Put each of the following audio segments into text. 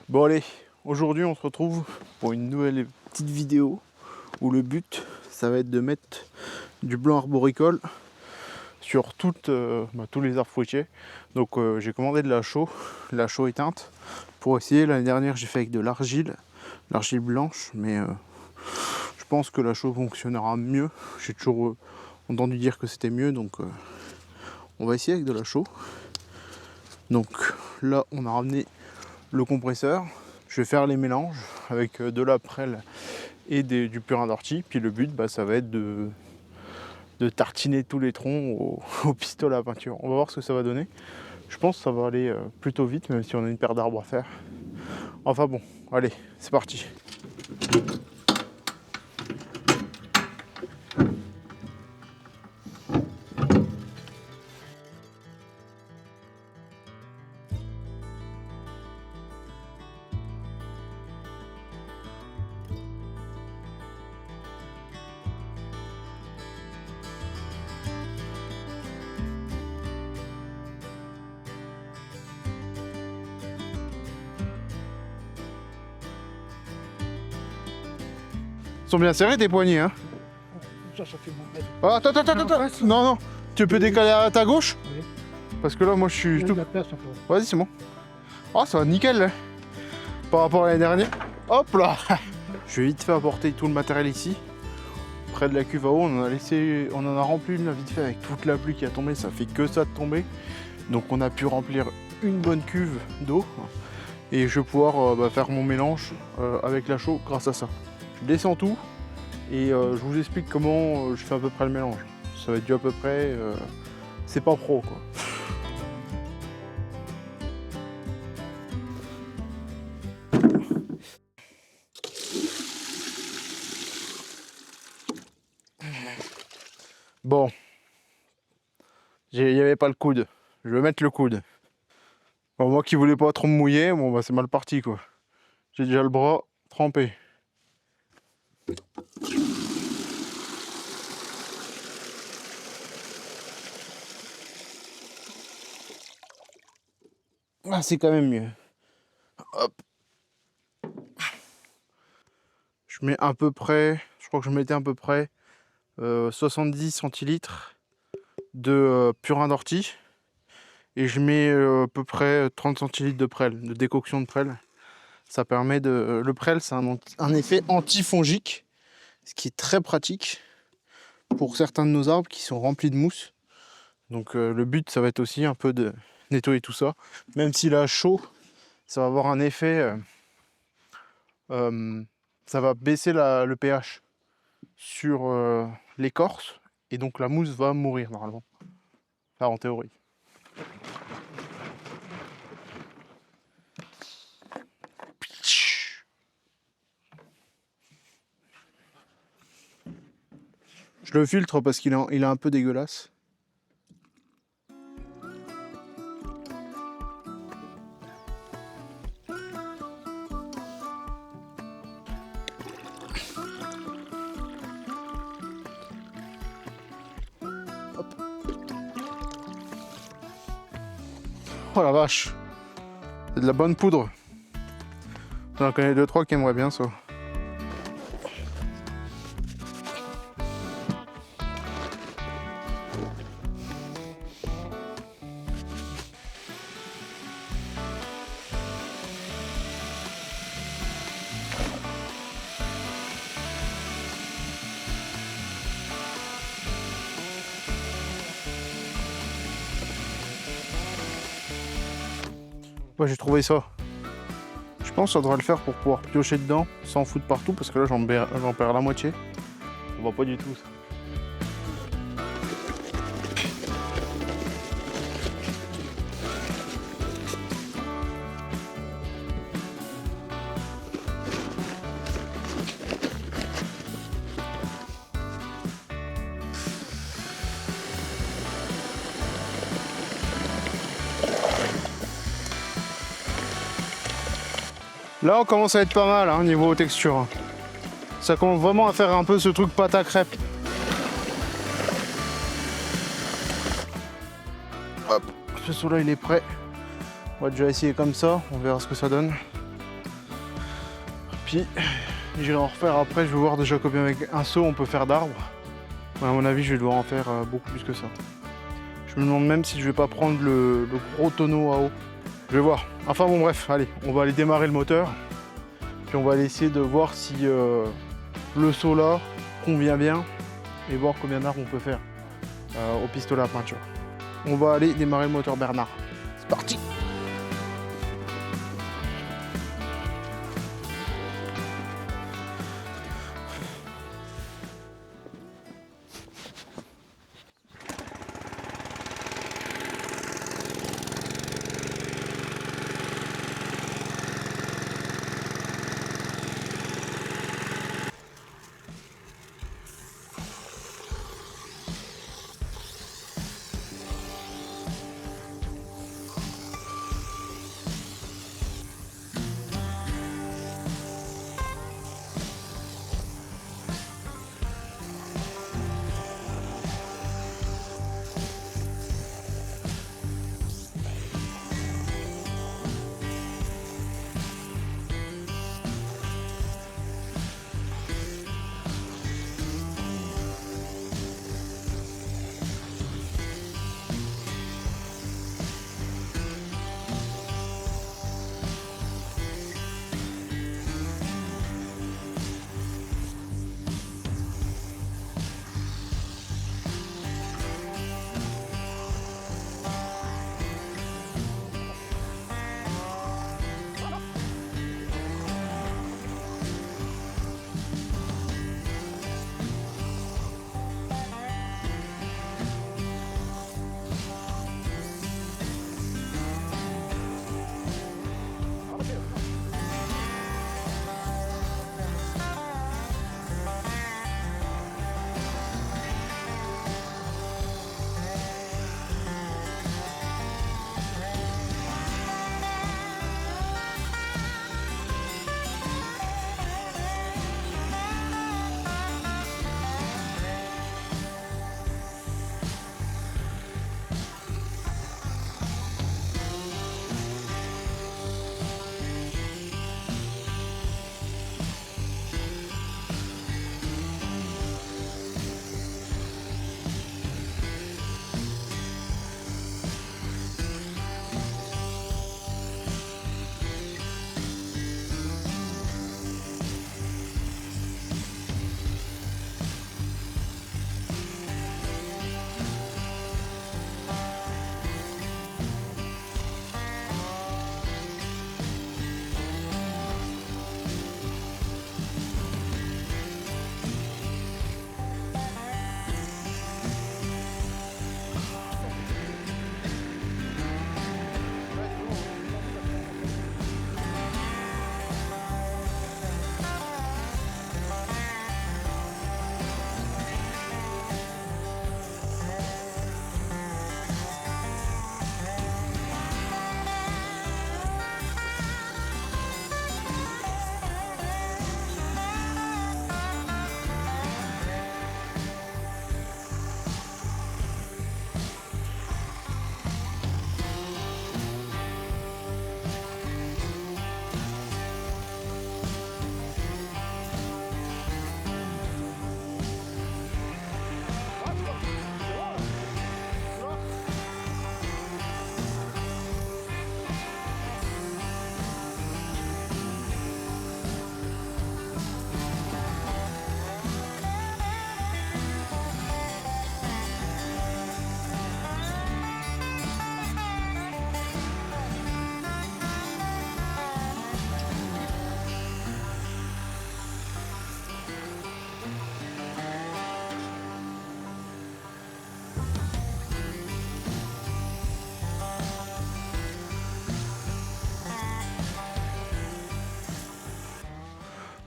Bon allez, aujourd'hui on se retrouve pour une nouvelle petite vidéo où le but ça va être de mettre du blanc arboricole sur tous les arbres fruitiers. Donc j'ai commandé de la chaux éteinte pour essayer. L'année dernière j'ai fait avec de l'argile blanche, mais je pense que la chaux fonctionnera mieux. J'ai toujours entendu dire que c'était mieux, donc on va essayer avec de la chaux. Donc là on a ramené le compresseur. Je vais faire les mélanges avec de la prêle et du purin d'ortie. Puis le but ça va être de tartiner tous les troncs au pistolet à peinture. On va voir ce que ça va donner. Je pense que ça va aller plutôt vite, même si on a une paire d'arbres à faire. Enfin bon, allez, c'est parti. Ils sont bien serrés tes poignets, hein. Ça fait mon mètre. Ah, attends. Non. Tu peux décaler à ta gauche? Oui. Parce que là, moi, je suis... Il y a de la place encore. Vas-y, c'est bon. Ah, ça va nickel, là. Par rapport à l'année dernière. Hop là. Je vais vite fait apporter tout le matériel ici. Près de la cuve à eau, on en a rempli une là vite fait avec toute la pluie qui a tombé. Ça fait que ça de tomber. Donc on a pu remplir une bonne cuve d'eau. Et je vais pouvoir faire mon mélange avec la chaux grâce à ça. Je descends tout et je vous explique comment je fais à peu près le mélange. Ça va être du à peu près, c'est pas pro quoi. Bon, il n'y avait pas le coude, je vais mettre le coude. Bon, moi qui voulais pas trop me mouiller, bon c'est mal parti quoi. J'ai déjà le bras trempé. Ah, c'est quand même mieux. Hop. Je mets à peu près, je crois que je mettais à peu près 70 centilitres de purin d'ortie. Et je mets à peu près 30 centilitres de prêle, de décoction de prêle. Ça permet de... Le prêle, c'est un effet antifongique, ce qui est très pratique pour certains de nos arbres qui sont remplis de mousse. Donc le but, ça va être aussi un peu de nettoyer tout ça. Même si là, chaud, ça va avoir un effet... ça va baisser le pH sur l'écorce. Et donc la mousse va mourir normalement. Enfin, en théorie. Je le filtre parce qu'il est un peu dégueulasse. Hop. Oh la vache, c'est de la bonne poudre. J'en connais 2-3 qui aimeraient bien ça. Ouais, j'ai trouvé ça. Je pense que ça devrait le faire pour pouvoir piocher dedans sans foutre partout parce que là j'en perds la moitié. On voit pas du tout ça. Là, on commence à être pas mal, hein, niveau texture. Ça commence vraiment à faire un peu ce truc pâte à crêpes. Hop. ce saut là il est prêt. On va déjà essayer comme ça, on verra ce que ça donne. Puis j'irai en refaire après, je vais voir déjà combien avec un saut on peut faire d'arbres. À mon avis je vais devoir en faire beaucoup plus que ça. Je me demande même si je vais pas prendre le gros tonneau à eau. Je vais voir. Enfin bon bref, allez, on va aller démarrer le moteur. Puis on va aller essayer de voir si le saut là convient bien et voir combien d'arbres on peut faire au pistolet à peinture. On va aller démarrer le moteur Bernard. C'est parti!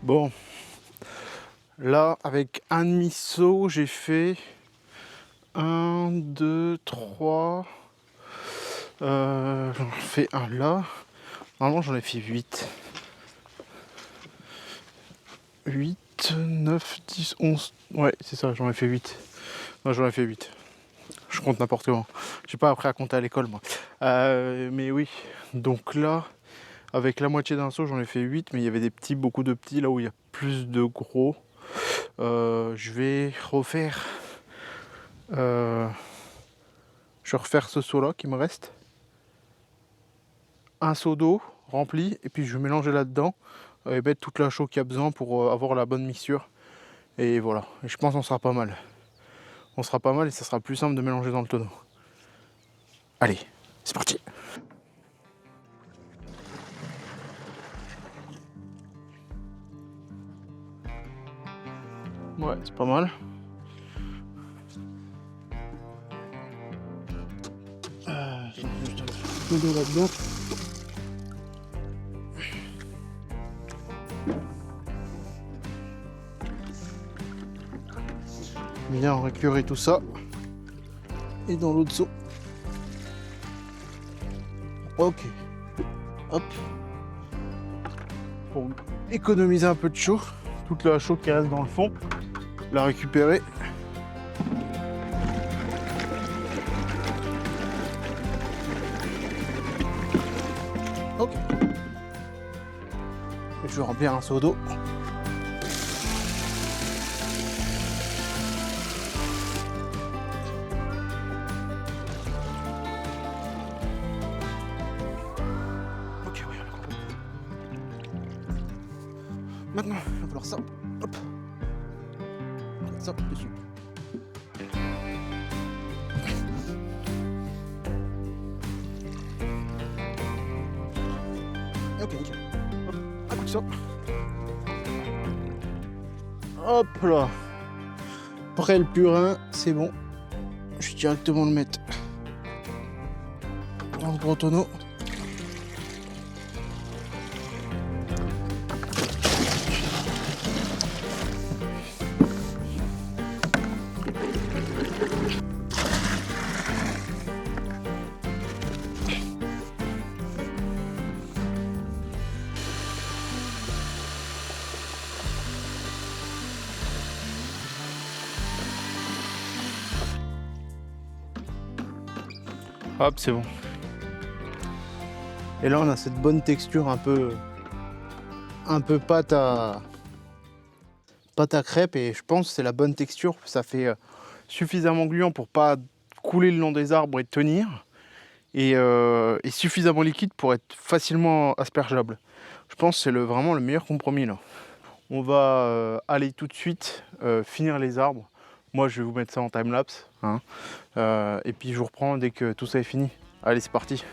Bon, là avec un demi-saut, j'ai fait 1, 2, 3. J'en fais un là. Normalement, j'en ai fait 8. 8, 9, 10, 11. Ouais, c'est ça, j'en ai fait 8. Non, j'en ai fait 8. Je compte n'importe comment. J'ai pas appris à compter à l'école, moi. Mais oui, donc là, avec la moitié d'un seau, j'en ai fait 8, mais il y avait des petits, beaucoup de petits, là où il y a plus de gros. Je vais refaire ce seau là qui me reste. Un seau d'eau rempli, et puis je vais mélanger là-dedans et mettre toute la chaux qu'il y a besoin pour avoir la bonne mixture. Et voilà, et je pense qu'on sera pas mal. On sera pas mal et ça sera plus simple de mélanger dans le tonneau. Allez, c'est parti. Ouais, c'est pas mal. Je mets juste un petit peu d'eau là-dedans. Bien récurer tout ça. Et dans l'autre seau. Ok. Hop. Pour économiser un peu de chaux, toute la chaux qui reste dans le fond, la récupérer. Ok. Et je vais remplir un seau d'eau. Ok, oui, on a compris. Maintenant, il va falloir ça. Hop. Ça dessus. Ok, nickel. Hop, un coup de ça. Hop là. Près le purin, c'est bon. Je vais directement le mettre dans le gros tonneau. Hop, c'est bon. Et là, on a cette bonne texture un peu pâte à crêpe, et je pense que c'est la bonne texture. Ça fait suffisamment gluant pour pas couler le long des arbres et tenir, et suffisamment liquide pour être facilement aspergeable. Je pense que c'est vraiment le meilleur compromis là. On va aller tout de suite finir les arbres. Moi, je vais vous mettre ça en time-lapse, hein. Et puis je vous reprends dès que tout ça est fini. Allez, c'est parti.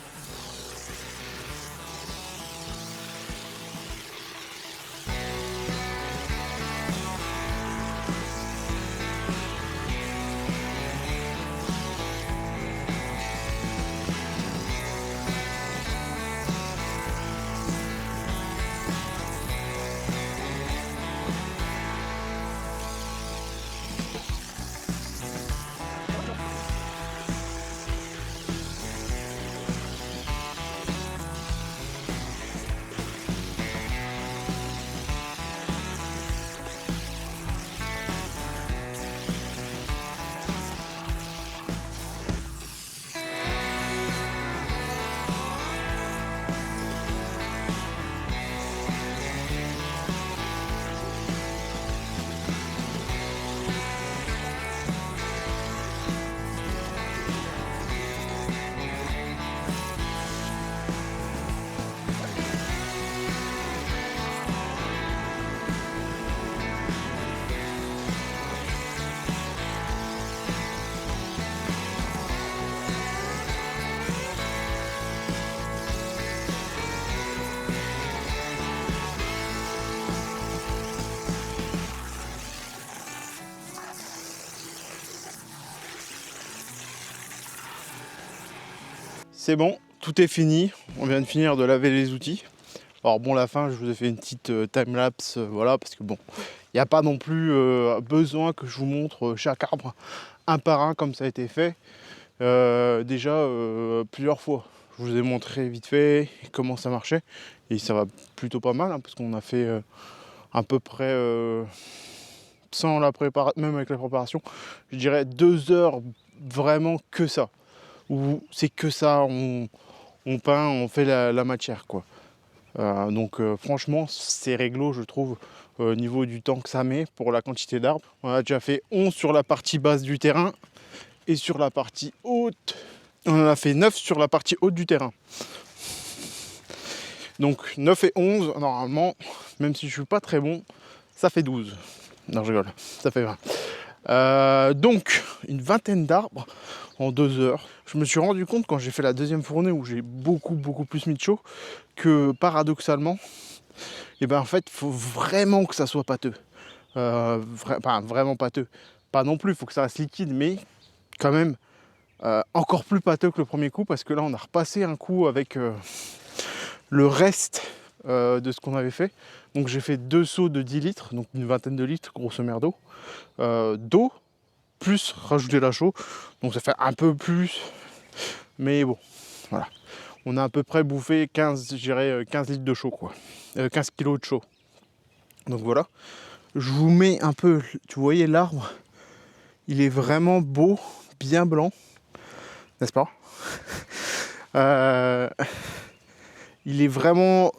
C'est bon, tout est fini. On vient de finir de laver les outils. Alors bon, la fin, je vous ai fait une petite time-lapse, voilà, parce que bon, il n'y a pas non plus besoin que je vous montre chaque arbre un par un comme ça a été fait. Déjà plusieurs fois. Je vous ai montré vite fait comment ça marchait. Et ça va plutôt pas mal, hein, parce qu'on a fait à peu près, même avec la préparation, je dirais 2 heures vraiment que ça. où c'est que ça, on peint, on fait la matière, quoi. Donc franchement, c'est réglo, je trouve, au niveau du temps que ça met pour la quantité d'arbres. On a déjà fait 11 sur la partie basse du terrain et sur la partie haute, on en a fait 9 sur la partie haute du terrain. Donc 9 et 11, normalement, même si je suis pas très bon, ça fait 12. Non, je rigole, ça fait 20. Donc, une vingtaine d'arbres en 2 heures. Je me suis rendu compte quand j'ai fait la deuxième fournée où j'ai beaucoup plus mis de chaux que paradoxalement, et ben en fait, il faut vraiment que ça soit pâteux. Vraiment pâteux. Pas non plus, il faut que ça reste liquide, mais quand même encore plus pâteux que le premier coup parce que là, on a repassé un coup avec le reste de ce qu'on avait fait. Donc j'ai fait 2 seaux de 10 litres, donc une vingtaine de litres, grosso merdo, d'eau, plus rajouter la chaux. Donc ça fait un peu plus, mais bon, voilà. On a à peu près bouffé 15 litres de chaux, quoi. 15 kilos de chaux. Donc voilà. Je vous mets un peu, tu voyez l'arbre, il est vraiment beau, bien blanc, n'est-ce pas? Il est vraiment,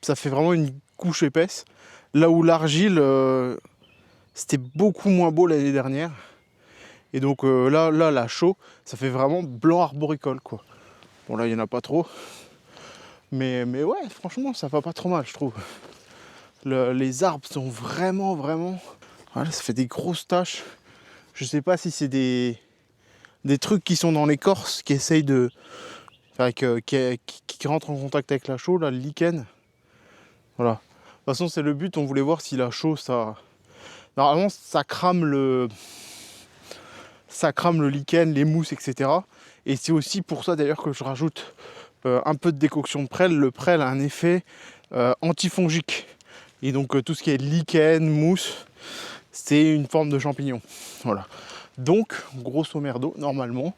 ça fait vraiment une couche épaisse. Là où l'argile, c'était beaucoup moins beau l'année dernière. Et donc là, la chaux, ça fait vraiment blanc arboricole, quoi. Bon, là, il n'y en a pas trop. Mais ouais, franchement, ça va pas trop mal, je trouve. Les arbres sont vraiment... Voilà, ça fait des grosses taches. Je sais pas si c'est des trucs qui sont dans l'écorce, qui essayent de... Enfin, qui rentrent en contact avec la chaux, là, le lichen. Voilà. De toute façon, c'est le but, on voulait voir si la chaux, ça... Normalement, ça crame le lichen, les mousses, etc. Et c'est aussi pour ça, d'ailleurs, que je rajoute un peu de décoction de prêle. Le prêle a un effet antifongique. Et donc, tout ce qui est lichen, mousse, c'est une forme de champignon. Voilà. Donc, grosso merdo, normalement,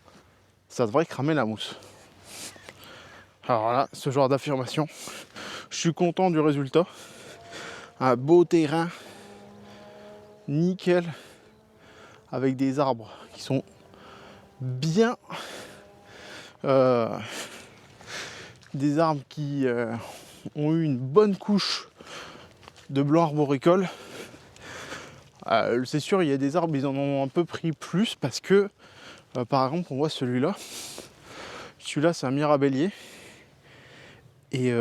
ça devrait cramer la mousse. Alors là, ce genre d'affirmation, je suis content du résultat. Un beau terrain, nickel, avec des arbres qui sont bien... des arbres qui ont eu une bonne couche de blanc arboricole. C'est sûr, il y a des arbres, ils en ont un peu pris plus parce que, par exemple, on voit celui-là. Celui-là, c'est un mirabellier. Et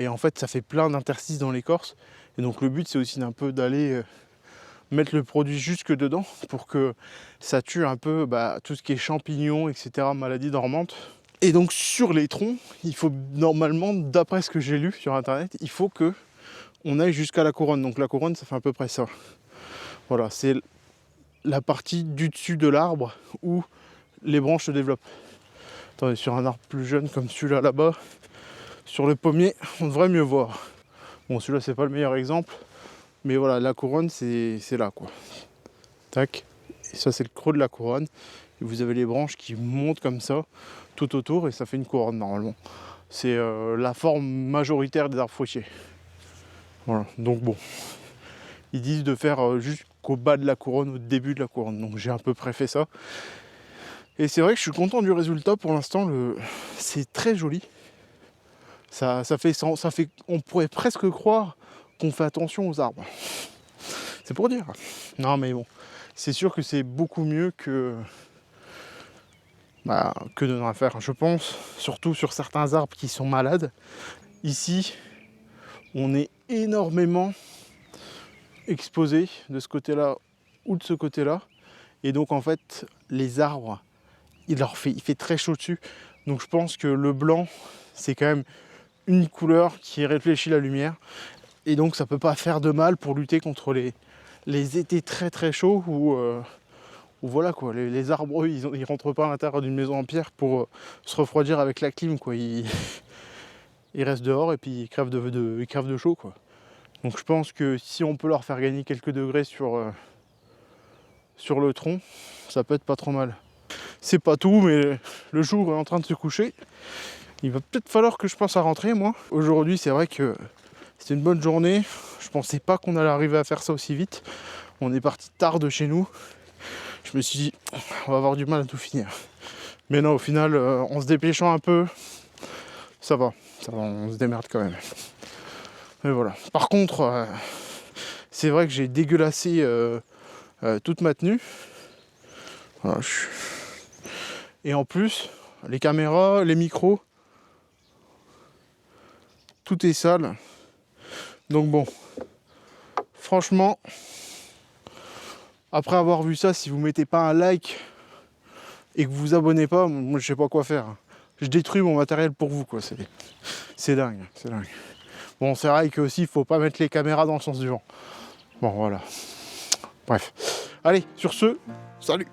en fait, ça fait plein d'interstices dans l'écorce. Et donc, le but, c'est aussi d'un peu d'aller mettre le produit jusque dedans pour que ça tue un peu tout ce qui est champignons, etc., maladies dormantes. Et donc, sur les troncs, il faut normalement, d'après ce que j'ai lu sur Internet, il faut que on aille jusqu'à la couronne. Donc, la couronne, ça fait à peu près ça. Voilà, c'est la partie du dessus de l'arbre où les branches se développent. Attendez, sur un arbre plus jeune comme celui-là là-bas, sur le pommier, on devrait mieux voir. Bon, celui-là, c'est pas le meilleur exemple, mais voilà, la couronne, c'est là, quoi. Tac. Et ça, c'est le creux de la couronne. Et vous avez les branches qui montent comme ça, tout autour, et ça fait une couronne, normalement. C'est la forme majoritaire des arbres fruitiers. Voilà, donc bon. Ils disent de faire jusqu'au bas de la couronne, au début de la couronne. Donc j'ai à peu près fait ça. Et c'est vrai que je suis content du résultat pour l'instant. C'est très joli. Ça fait, on pourrait presque croire qu'on fait attention aux arbres. C'est pour dire. Non mais bon, c'est sûr que c'est beaucoup mieux que de ne rien faire. Je pense, surtout sur certains arbres qui sont malades. Ici, on est énormément exposé de ce côté-là ou de ce côté-là. Et donc en fait, les arbres, il fait très chaud dessus. Donc je pense que le blanc, c'est quand même une couleur qui réfléchit la lumière. Et donc ça peut pas faire de mal pour lutter contre les étés très chauds où voilà quoi, les arbres, eux, ils rentrent pas à l'intérieur d'une maison en pierre pour se refroidir avec la clim, quoi. Ils restent dehors et puis ils crèvent de chaud, quoi. Donc je pense que si on peut leur faire gagner quelques degrés sur le tronc, ça peut être pas trop mal. C'est pas tout, mais le jour est en train de se coucher. Il va peut-être falloir que je pense à rentrer, moi. Aujourd'hui, c'est vrai que c'était une bonne journée. Je pensais pas qu'on allait arriver à faire ça aussi vite. On est parti tard de chez nous. Je me suis dit, on va avoir du mal à tout finir. Mais non, au final, en se dépêchant un peu, ça va, on se démerde quand même. Mais voilà. Par contre, c'est vrai que j'ai dégueulassé toute ma tenue. Voilà, et en plus, les caméras, les micros, tout est sale. Donc bon, franchement, après avoir vu ça, si vous mettez pas un like et que vous vous abonnez pas, moi je sais pas quoi faire. Je détruis mon matériel pour vous, quoi. C'est dingue, c'est dingue. Bon, c'est vrai que aussi, il faut pas mettre les caméras dans le sens du vent. Bon, voilà. Bref. Allez, sur ce, salut!